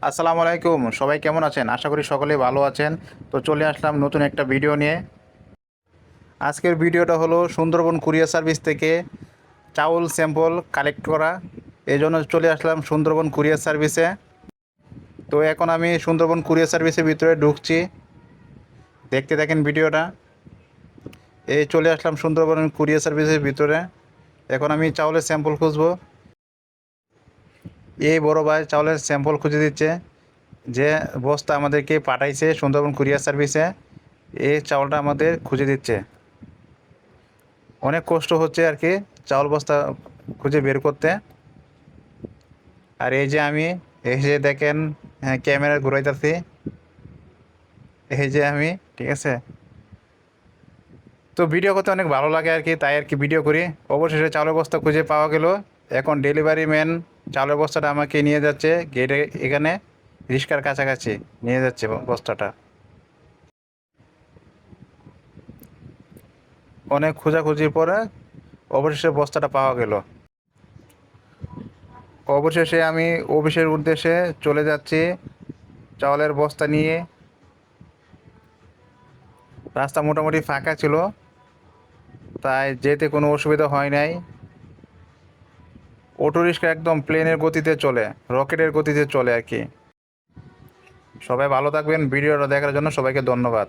আসসালামু আলাইকুম, সবাই কেমন আছেন? আশা করি সকলেই ভালো আছেন। তো চলে আসলাম নতুন একটা ভিডিও নিয়ে। আজকের ভিডিওটা হলো সুন্দরবন কুরিয়ার সার্ভিস থেকে চাউল স্যাম্পল কালেক্ট করা। এই জন্য চলে আসলাম সুন্দরবন কুরিয়ার সার্ভিসে। তো এখন আমি সুন্দরবন কুরিয়ার সার্ভিসের ভিতরে ঢুকছি, দেখতে থাকেন ভিডিওটা। এই চলে আসলাম সুন্দরবন কুরিয়ার সার্ভিসের ভিতরে। এখন আমি চাউলের স্যাম্পল খুঁজবো। এই বড় ভাই চাউলের স্যাম্পল খুঁজে দিচ্ছে, যে বস্তা আমাদেরকে পাঠাইছে সুন্দরবন কুরিয়ার সার্ভিসে, এই চাউলটা আমাদের খুঁজে দিচ্ছে। অনেক কষ্ট হচ্ছে আর কি চাউল বস্তা খুঁজে বের করতে। আর এই যে দেখেন, হ্যাঁ, ক্যামেরা ঘুরাইতেছি। এই যে আমি, ঠিক আছে। তো ভিডিও করতে অনেক ভালো লাগে আর কি, তাই আর কি ভিডিও করি। অবশেষে চাউলের বস্তা খুঁজে পাওয়া গেল। এখন ডেলিভারি ম্যান চাউলের বস্তাটা আমাকে নিয়ে যাচ্ছে গেটে, এখানে রিক্সার কাছাকাছি নিয়ে যাচ্ছে বস্তাটা। অনেক খোঁজাখুঁজির পরে অবশেষে বস্তাটা পাওয়া গেল। অবশেষে আমি অফিসের উদ্দেশ্যে চলে যাচ্ছি চাউলের বস্তা নিয়ে। রাস্তা মোটামুটি ফাঁকা ছিল, তাই যেতে কোনো অসুবিধা হয় নাই। অটো রিক্সা একদম প্লেনের গতিতে চলে, রকেটের গতিতে চলে আর কি। সবাই ভালো থাকবেন। ভিডিওটা দেখার জন্য সবাইকে ধন্যবাদ।